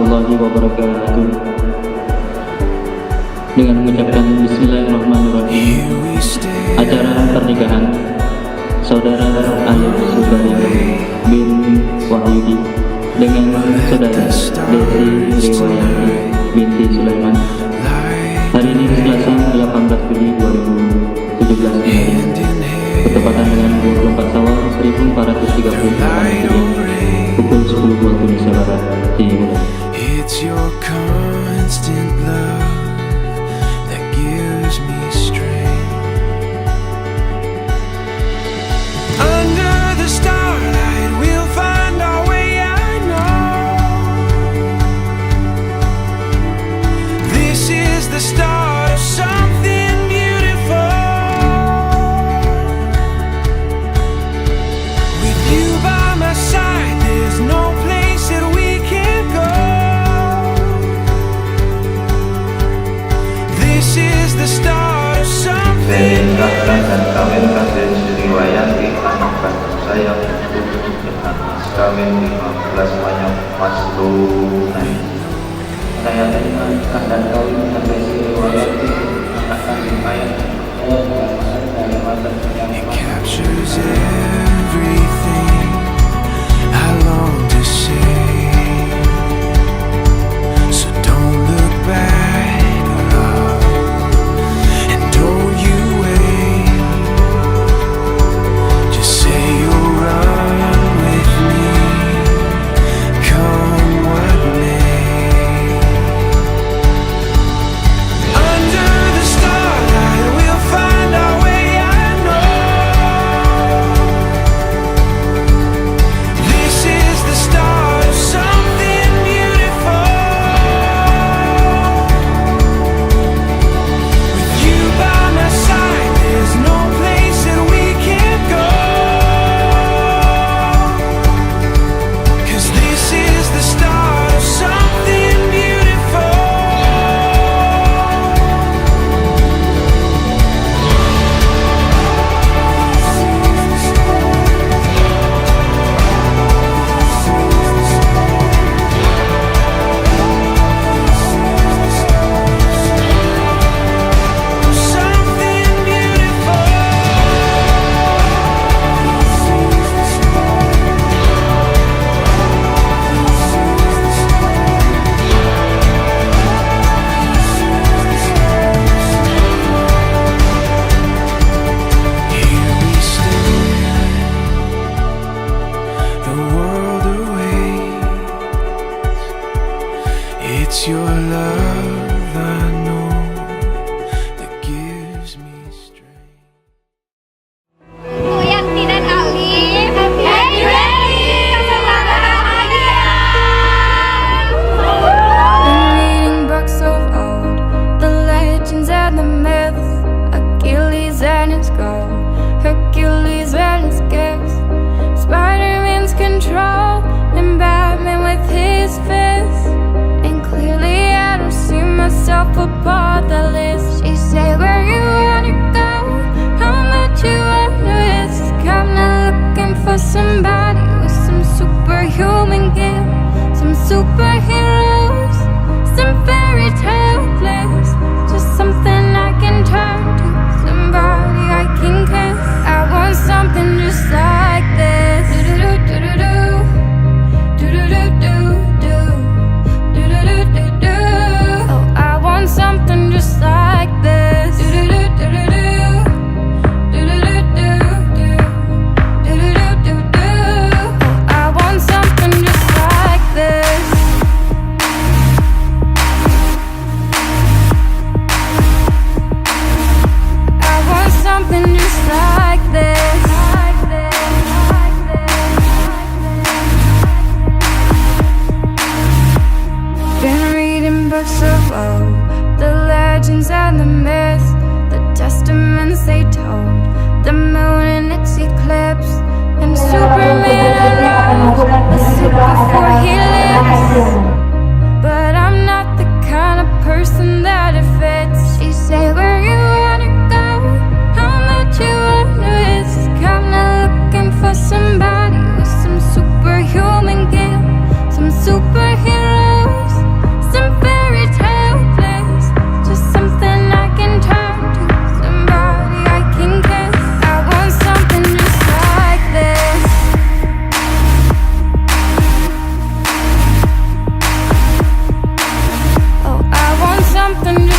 warahmatullahi wabarakatuh. Dengan mengucapkan Bismillahirrahmanirrahim, acara pernikahan Saudara Alif Sukaryanti bin Wahyudi dengan Saudara Desi Riwayanti binti Sulaiman hari ini Selasa 18 Juli 2017 bertepatan dengan 24 Syawal 1438 pukul 10 waktu Indonesia Barat. Dimulai. It's your constant love that gives me strength. Under the starlight we'll find our way, I know. This is the start of something beautiful. With you by my side, there's no place that we can't go. This is the start of something. Saya dan kawin Raden Sriwayanti anak bangsa saya untuk dengan mas kawin 15 banyak mas tunai. Saya terima nikah dan kawin Raden Sriwayanti anak kandung saya dengan mas dari mantan yang It captures everything I long to say. So don't look back, love, and don't you wait. Just say you'll run with me, come what may. Under the starlight we'll find our way, I know. This is the start of something beautiful. With you by my side, there's no place that we can't go. 'Cause this is the start of something beautiful. Something beautiful. Here we stand, the world awaits. It's your love I know that gives me strength. Yanti dan Alif, happy wedding! Selamat hadiah! Been reading books of old, the legends and the myths, Achilles and his gold, Hercules and his gifts, Spider-Man's control, and Batman with his fists. And clearly I don't see myself above the list. She said, where you wanna go? How much you wanna risk? I'm not looking for somebody with some superhuman gift, some superheroes, some fairy tale bliss, just something I can turn to, somebody I can kiss. I want something just like this. Do-do-do-do-do-do. Do-do-do-do-do. Do-do-do-do-do. Oh, I want something just like this. Do-do-do-do-do. Do-do-do-do-do. Do-do-do-do-do. Oh, I want something just like this. I want something just like this. Been reading books of old, the legends and the myths, the testaments they told, the moon and its eclipse, and Superman alone was sick before he lives. But I'm not the kind of person that it fits. She say, where you wanna go? How much you wanna risk? I'm not looking for somebody with some superhuman gift, some superheroes, something